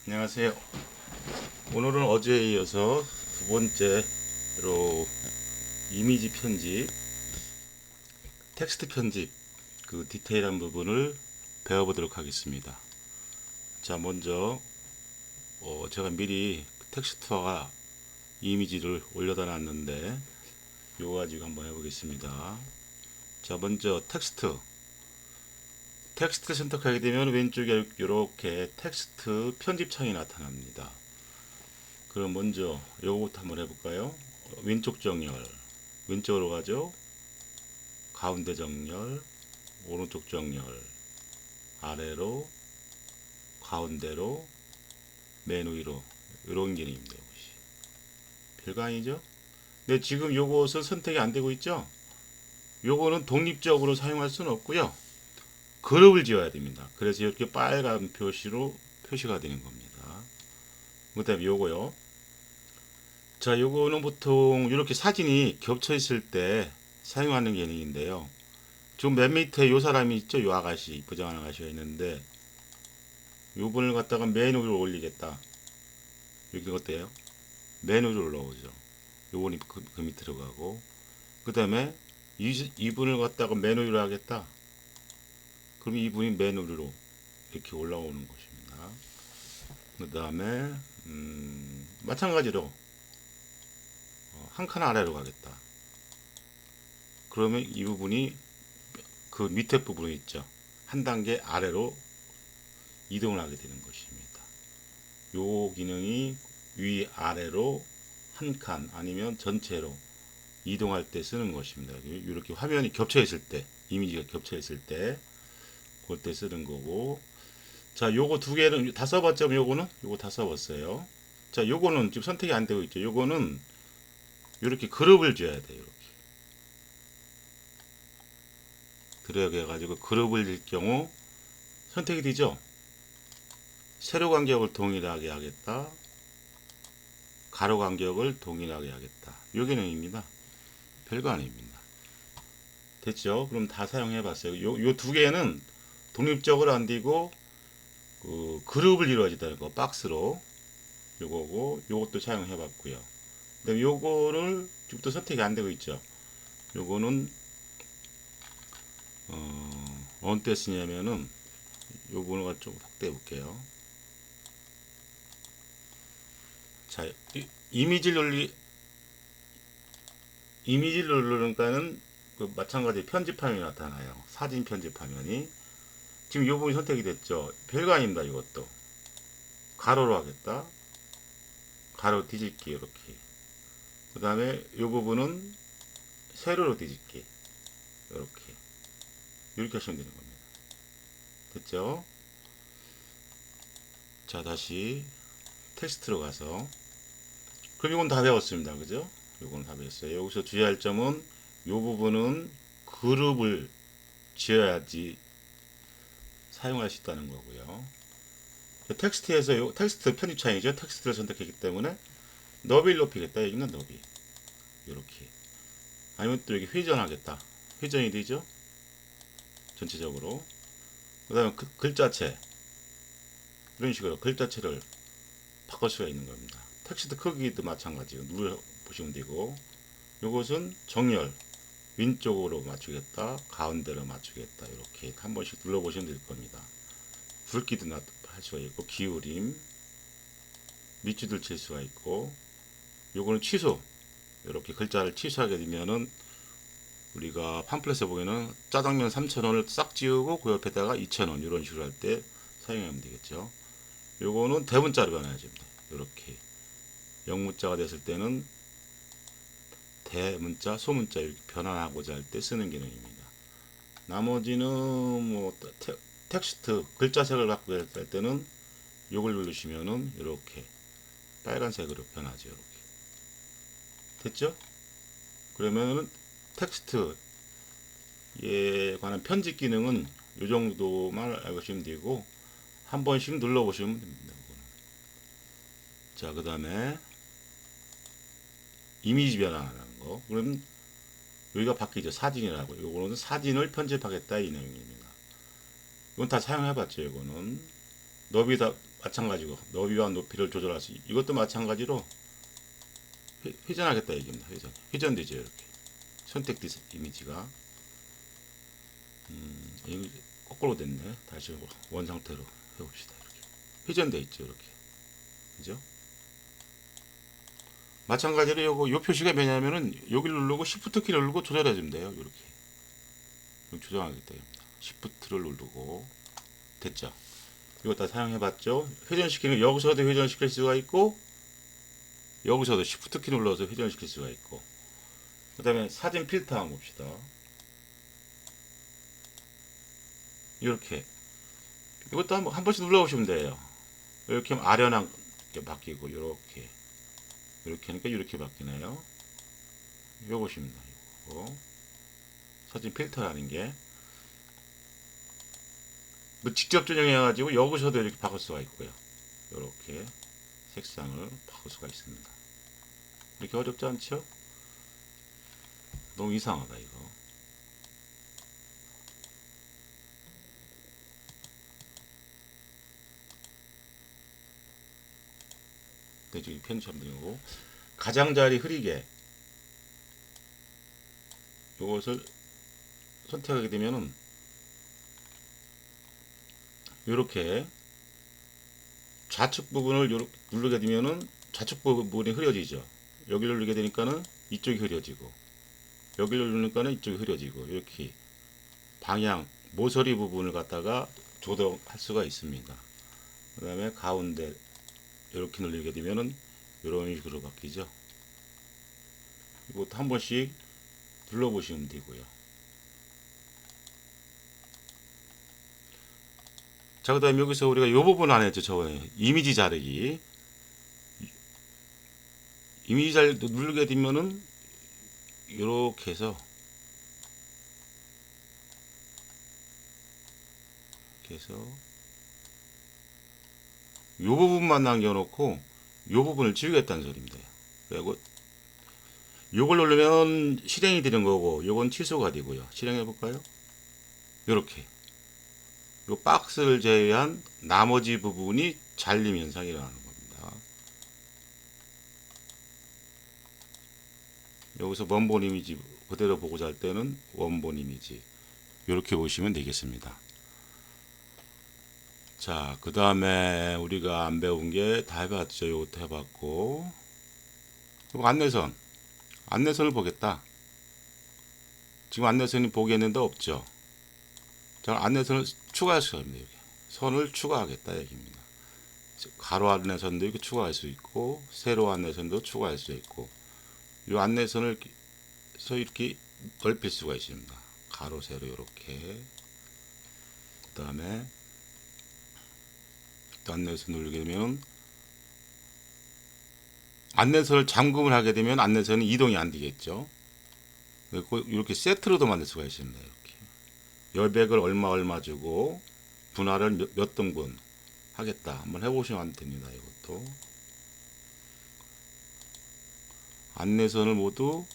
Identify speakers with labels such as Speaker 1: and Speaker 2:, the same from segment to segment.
Speaker 1: 안녕하세요. 오늘은 어제에 이어서 두 번째로 이미지 편집, 텍스트 편집 그 디테일한 부분을 배워보도록 하겠습니다. 자, 먼저 제가 미리 텍스트와 이미지를 올려다 놨는데 요거 가지고 한번 해보겠습니다. 자, 먼저 텍스트 선택하게 되면 왼쪽에 이렇게 텍스트 편집창이 나타납니다. 그럼 먼저 요거부터 한번 해볼까요? 왼쪽 정렬, 왼쪽으로 가죠. 가운데 정렬, 오른쪽 정렬, 아래로, 가운데로, 맨 위로, 이런 개념입니다. 이것이 별거 아니죠? 근데 지금 요것은 선택이 안 되고 있죠? 요거는 독립적으로 사용할 수는 없고요. 그룹을 지어야 됩니다. 그래서 이렇게 빨간 표시로 표시가 되는 겁니다. 그 다음에 요거요. 자, 요거는 보통 이렇게 사진이 겹쳐 있을 때 사용하는 개념인데요. 지금 맨 밑에 요 사람이 있죠? 요 아가씨, 부정한 아가씨가 있는데 요 분을 갖다가 맨 위로 올리겠다. 여기 어때요? 맨 위로 올라오죠. 요분이 그 밑으로 가고 그 다음에 이분을 갖다가 맨 위로 하겠다. 그럼 이분이 맨 위로 이렇게 올라오는 것입니다. 그 다음에 마찬가지로 한 칸 아래로 가겠다. 그러면 이 부분이 그 밑에 부분이 있죠. 한 단계 아래로 이동을 하게 되는 것입니다. 요 기능이 위 아래로 한 칸 아니면 전체로 이동할 때 쓰는 것입니다. 이렇게 화면이 겹쳐 있을 때, 이미지가 겹쳐 있을 때, 그때 쓰는 거고. 자, 요거 두 개는 다 써봤죠? 요거 다 써봤어요. 자, 요거는 지금 선택이 안 되고 있죠. 요거는 이렇게 그룹을 줘야 돼요. 이렇게 드래그 해가지고 그룹을 질 경우 선택이 되죠. 세로 간격을 동일하게 하겠다. 가로 간격을 동일하게 하겠다. 요 기능입니다. 별거 아닙니다. 됐죠? 그럼 다 사용해 봤어요. 요 두 개는 독립적으로 안 되고 그 그룹을 이루어진다는 거 박스로 요거고 요것도 사용해 봤고요. 그다음에 요거를 지금부터 선택이 안 되고 있죠. 요거는 어느 때 쓰냐면은 요거는 좀 확대해 볼게요. 자, 이미지를 누르니까는 그 마찬가지 편집화면이 나타나요. 사진 편집화면이 지금 이 부분이 선택이 됐죠. 별거 아닙니다. 이것도 가로로 하겠다. 가로 뒤집기 이렇게. 그 다음에 이 부분은 세로로 뒤집기 이렇게 하시면 되는 겁니다. 됐죠? 자, 다시 텍스트로 가서 그럼 이건 다 배웠습니다. 그죠? 이건 다 배웠어요. 여기서 주의할 점은 이 부분은 그룹을 지어야지 사용할 수 있다는 거고요. 텍스트에서 텍스트 편집창이죠. 텍스트를 선택했기 때문에 너비를 높이겠다. 여기는 너비 이렇게 아니면 또 여기 회전하겠다. 회전이 되죠. 전체적으로. 그 다음에 글자체 이런 식으로 글자체를 바꿀 수가 있는 겁니다. 텍스트 크기도 마찬가지로 눌러 보시면 되고 이것은 정렬 왼쪽으로 맞추겠다 가운데로 맞추겠다 이렇게 한 번씩 눌러 보시면 될 겁니다. 굵기도 할 수가 있고 기울임 밑줄을 칠 수가 있고 요거는 취소 이렇게 글자를 취소하게 되면은 우리가 팜플렛에 보면은 짜장면 3,000원을 싹 지우고 그 옆에다가 2,000원 이런 식으로 할 때 사용하면 되겠죠. 요거는 대문자로 변화해줍니다. 이렇게 영문자가 됐을 때는 대문자, 소문자 이렇게 변환하고자 할 때 쓰는 기능입니다. 나머지는 뭐 텍스트 글자색을 갖고 할 때는 요걸 누르시면은 이렇게 빨간색으로 변하죠. 이렇게 됐죠? 그러면은 텍스트에 관한 편집 기능은 이 정도만 알고 계시면 되고 한 번씩 눌러 보시면 됩니다. 자, 그 다음에 이미지 변환하는 거. 그럼 여기가 바뀌죠. 사진이라고. 요거는 사진을 편집하겠다 이 내용입니다. 이건 다 사용해봤죠. 이거는 너비다 마찬가지고 너비와 높이를 조절할 수, 이것도 마찬가지로 회전하겠다 얘기입니다. 회전되죠. 이렇게 선택된 이미지가 이거 거꾸로 됐네. 다시 원 상태로 해봅시다. 이렇게 회전돼 있죠. 이렇게 그죠? 마찬가지로 요 표시가 뭐냐면은 여기를 누르고 Shift 키를 누르고 조절해 주면 돼요. 이렇게 조정하기 때문에 Shift를 누르고 됐죠. 이거 다 사용해봤죠. 회전시키는 여기서도 회전시킬 수가 있고 여기서도 Shift 키 눌러서 회전시킬 수가 있고, 그 다음에 사진 필터 한번 봅시다. 이렇게 이것도 한 번씩 눌러보시면 돼요. 이렇게 하면 아련하게 바뀌고 이렇게 하니까 이렇게 바뀌네요. 요것입니다. 요거 사진 필터라는 게 뭐 직접 조정해가지고 여기서도 이렇게 바꿀 수가 있고요. 이렇게 색상을 바꿀 수가 있습니다. 이렇게 어렵지 않죠? 너무 이상하다 이거. 대충 편집 한번 되고, 가장자리 흐리게 이것을 선택하게 되면은 이렇게 좌측 부분을 요렇게 누르게 되면은 좌측 부분이 흐려지죠. 여기를 누르게 되니까는 이쪽이 흐려지고, 여기를 누르니까는 이쪽이 흐려지고, 이렇게 방향 모서리 부분을 갖다가 조정할 수가 있습니다. 그 다음에 가운데 이렇게 누르게 되면은 이런 식으로 바뀌죠. 이것도 한 번씩 눌러보시면 되고요. 자, 그 다음에 여기서 우리가 이 부분 안 했죠. 저번에 이미지 자르기. 이미지 자르기 누르게 되면은 이렇게 해서 이 부분만 남겨놓고 이 부분을 지우겠다는 소리입니다. 그리고 요걸 누르면 실행이 되는 거고 요건 취소가 되고요. 실행해 볼까요? 이렇게 요 박스를 제외한 나머지 부분이 잘림 현상이 일어나는 겁니다. 여기서 원본 이미지 그대로 보고자 할 때는 원본 이미지 이렇게 보시면 되겠습니다. 자, 그 다음에 우리가 안 배운 게 다 해봤죠. 요것도 해봤고, 그리고 안내선을 보겠다. 지금 안내선이 보겠는데 없죠. 자, 안내선을 추가할 수가 있습니다. 여기 선을 추가하겠다 얘기입니다. 가로 안내선도 이렇게 추가할 수 있고, 세로 안내선도 추가할 수 있고, 이 안내선을 이렇게 넓힐 수가 있습니다. 가로 세로 이렇게. 그 다음에 안내선 누르게 되면 안내선을 잠금을 하게 되면 안내선은 이동이 안 되겠죠. 그리고 이렇게 세트로도 만들 수가 있습니다. 이렇게 열백을 얼마 주고 분할을 몇 등분 하겠다. 한번 해보시면 됩니다. 이것도 안내선을 모두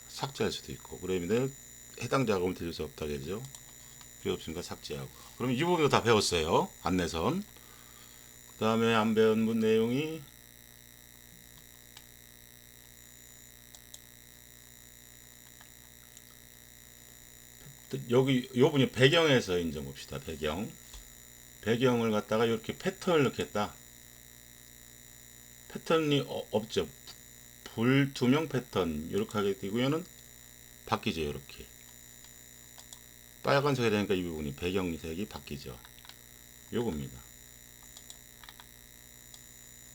Speaker 1: 삭제할 수도 있고, 그러면 해당 작업은 드릴 수 없다겠죠. 필요 없으니까 삭제하고. 그럼 이 부분도 다 배웠어요. 안내선. 그 다음에 안 배운 분 내용이 여기 요 분이 배경에서 인정 봅시다. 배경을 갖다가 이렇게 패턴을 넣겠다. 패턴이 없죠. 불투명 패턴 이렇게 하게 되고요는 바뀌죠. 이렇게 빨간색이 되니까 이 부분이 배경색이 바뀌죠. 요겁니다.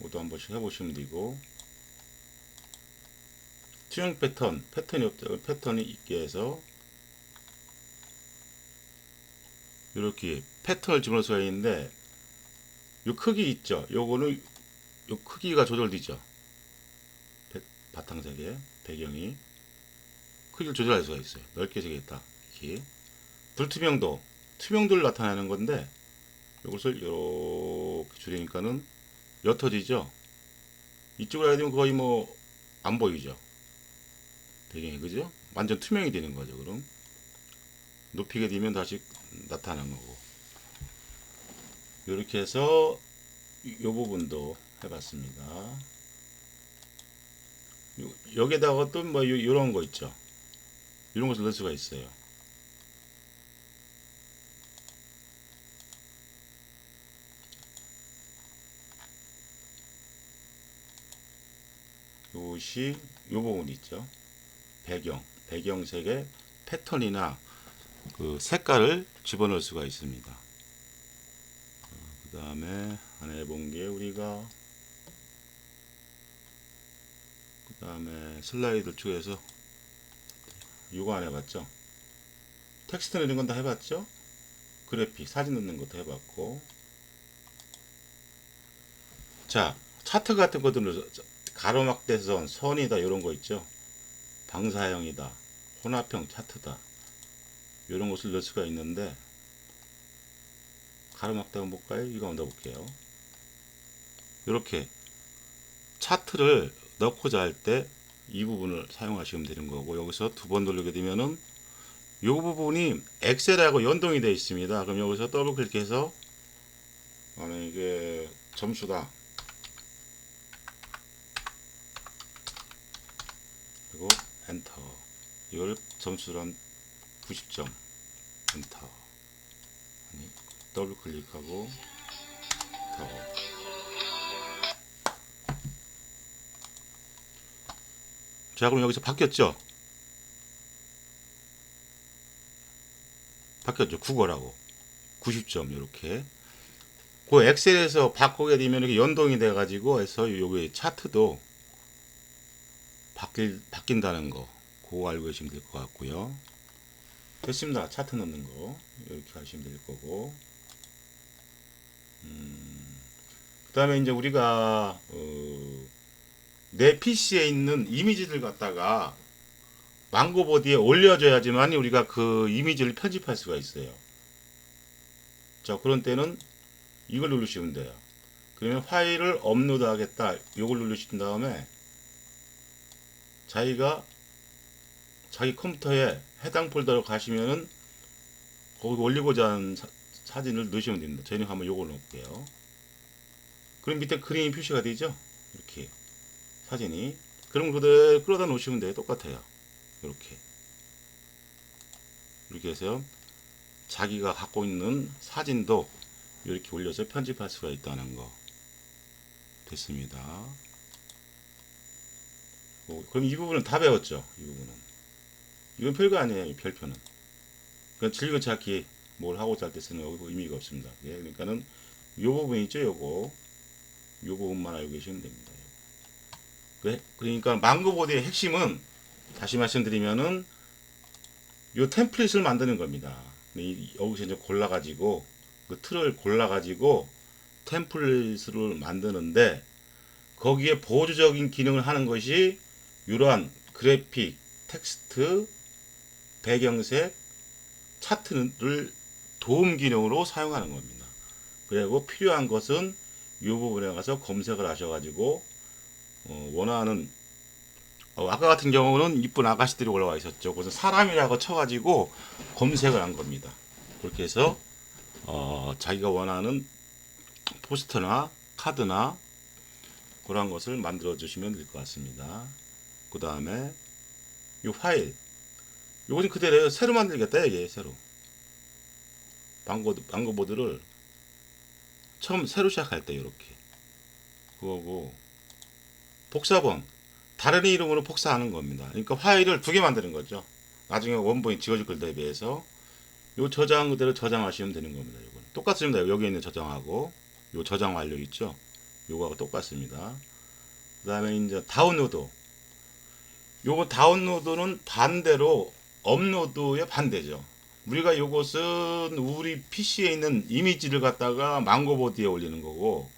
Speaker 1: 이것도 한 번씩 해보시면 되고, 투명 패턴이 없죠. 패턴이 있게 해서 이렇게 패턴을 집어넣을 수가 있는데, 요 크기 있죠. 요거는 요 크기가 조절되죠. 바탕색의 배경이 크기를 조절할 수가 있어요. 넓게 되겠다. 이렇게 투명도를 나타내는 건데, 이것을 이렇게 줄이니까는 옅어지죠. 이쪽으로 하게 되면 거의 뭐 안 보이죠. 배경이 그죠? 완전 투명이 되는 거죠. 그럼 높이게 되면 다시 나타나는 거고, 이렇게 해서 요 부분도 해봤습니다. 여기다가 또 뭐 요런 거 있죠. 이런 것을 넣을 수가 있어요. 요것이 요 부분 있죠. 배경색의 패턴이나 그 색깔을 집어넣을 수가 있습니다. 그 다음에 하나 해본 게 우리가 그 다음에 슬라이드 쪽에서 요거 안 해봤죠. 텍스트 넣는 건 다 해봤죠. 그래픽 사진 넣는 것도 해봤고, 자 차트 같은 것들은 가로막대선 선이다 이런 거 있죠. 방사형이다, 혼합형 차트다 이런 것을 넣을 수가 있는데, 가로막대 한번 볼까요? 이거 한번 넣어볼게요. 이렇게 차트를 넣고자 할 때 이 부분을 사용하시면 되는 거고, 여기서 두 번 누르게 되면은 이 부분이 엑셀하고 연동이 되어 있습니다. 그럼 여기서 더블 클릭해서 만약에 점수다, 그리고 엔터, 이걸 점수란 90점 엔터, 더블 클릭하고 더. 자, 그럼 여기서 바뀌었죠? 바뀌었죠. 국어라고 90점 이렇게. 그 엑셀에서 바꾸게 되면 이렇게 연동이 돼 가지고 해서 여기 차트도 바뀐다는 거, 그거 알고 계시면 될 것 같고요. 됐습니다. 차트 넣는 거 이렇게 하시면 될 거고, 그 다음에 이제 우리가 내 PC에 있는 이미지들 갖다가 망고보드에 올려줘야지만 우리가 그 이미지를 편집할 수가 있어요. 자, 그런 때는 이걸 누르시면 돼요. 그러면 파일을 업로드 하겠다, 이걸 누르신 다음에 자기가 자기 컴퓨터에 해당 폴더로 가시면은 거기 올리고자 하는 사진을 넣으시면 됩니다. 저희는 한번 요걸 넣을게요. 그럼 밑에 그림이 표시가 되죠? 이렇게 사진이. 그럼 그대로 끌어다 놓으시면 돼요. 똑같아요. 이렇게 해서 자기가 갖고 있는 사진도 이렇게 올려서 편집할 수가 있다는 거. 됐습니다. 그럼 이 부분은 다 배웠죠? 이 부분은. 이건 별거 아니에요. 이 별표는. 그냥 즐겨찾기 뭘 하고자 할 때 쓰는 거고 의미가 없습니다. 예, 그러니까는 요 부분 있죠? 요거. 요 부분만 알고 계시면 됩니다. 그러니까 망고보드의 핵심은, 다시 말씀드리면은 요 템플릿을 만드는 겁니다. 여기서 이제 골라가지고 그 틀을 골라가지고 템플릿을 만드는데, 거기에 보조적인 기능을 하는 것이 이러한 그래픽, 텍스트, 배경색, 차트를 도움 기능으로 사용하는 겁니다. 그리고 필요한 것은 이 부분에 가서 검색을 하셔가지고 원하는, 아까 같은 경우는 이쁜 아가씨들이 올라와 있었죠. 그래서 사람이라고 쳐가지고 검색을 한 겁니다. 그렇게 해서 자기가 원하는 포스터나 카드나 그런 것을 만들어 주시면 될 것 같습니다. 그 다음에 이 파일, 요거는 그대로 새로 만들겠다. 이게 새로 망고보드를 처음 새로 시작할 때 이렇게 그거고, 복사본 다른 이름으로 복사하는 겁니다. 그러니까 파일을 두 개 만드는 거죠. 나중에 원본이 지워질 걸 대비해서 요 저장 그대로 저장하시면 되는 겁니다. 이거는 똑같습니다. 여기 있는 저장하고 요 저장 완료 있죠. 요거하고 똑같습니다. 그 다음에 이제 다운로드, 요거 다운로드는 반대로 업로드의 반대죠. 우리가 요것은 우리 PC에 있는 이미지를 갖다가 망고보드에 올리는 거고,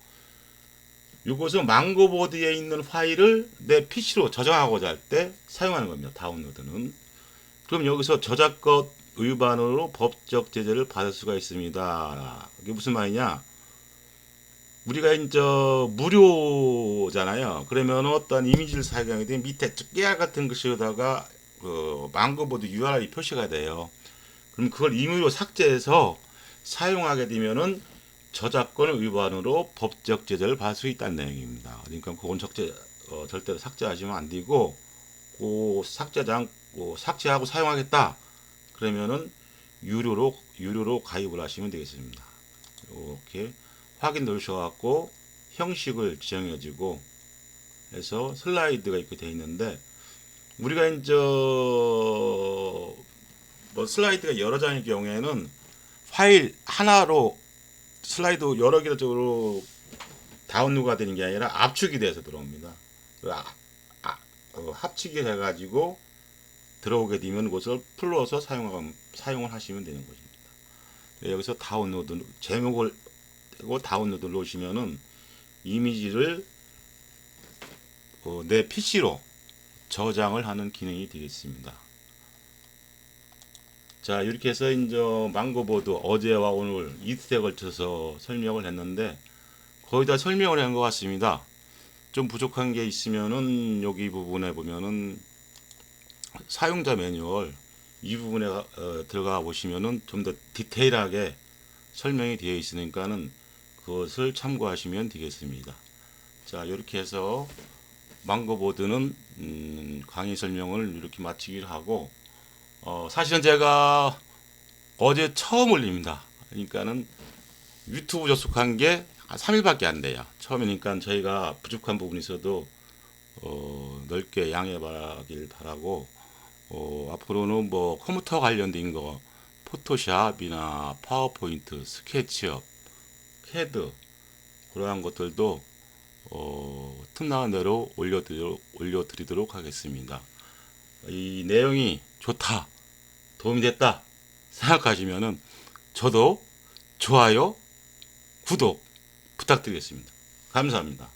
Speaker 1: 요것은 망고보드에 있는 파일을 내 PC로 저장하고자 할 때 사용하는 겁니다. 다운로드는. 그럼 여기서 저작권 위반으로 법적 제재를 받을 수가 있습니다. 이게 무슨 말이냐? 우리가 이제 무료잖아요. 그러면 어떤 이미지를 사용하게 되면 밑에 깨알 같은 것에다가 그 망고보드 URL이 표시가 돼요. 그럼 그걸 임의로 삭제해서 사용하게 되면은 저작권 위반으로 법적 제재를 받을 수 있다는 내용입니다. 그러니까 그건 절대로 삭제하시면 안 되고, 그 삭제하고 사용하겠다 그러면은 유료로 가입을 하시면 되겠습니다. 이렇게 확인 누르셔갖고 형식을 지정해주고 해서 슬라이드가 이렇게 되어 있는데, 우리가 이제 뭐 슬라이드가 여러 장일 경우에는 파일 하나로 슬라이드 여러 개로 다운로드가 되는 게 아니라 압축이 돼서 들어옵니다. 합치기 해가지고 들어오게 되면 그것을 풀러서 사용을 하시면 되는 것입니다. 여기서 다운로드 제목을 떼고 다운로드를 놓으시면은 이미지를 내 PC로 저장을 하는 기능이 되겠습니다. 자, 이렇게 해서 이제 망고보드 어제와 오늘 이틀에 걸쳐서 설명을 했는데 거의 다 설명을 한 것 같습니다. 좀 부족한 게 있으면은 여기 부분에 보면은 사용자 매뉴얼 이 부분에 들어가 보시면은 좀 더 디테일하게 설명이 되어 있으니까는 그것을 참고하시면 되겠습니다. 자, 이렇게 해서 망고보드는 강의 설명을 이렇게 마치기로 하고, 사실은 제가 어제 처음 올립니다. 그러니까는 유튜브 접속한 게 한 3일밖에 안 돼요. 처음이니까 저희가 부족한 부분이 있어도 넓게 양해 바라길 바라고, 앞으로는 뭐 컴퓨터 관련된 거 포토샵이나 파워포인트, 스케치업, 캐드 그러한 것들도 틈나는 대로 올려드리도록 하겠습니다. 이 내용이 좋다, 도움이 됐다 생각하시면은 저도 좋아요, 구독 부탁드리겠습니다. 감사합니다.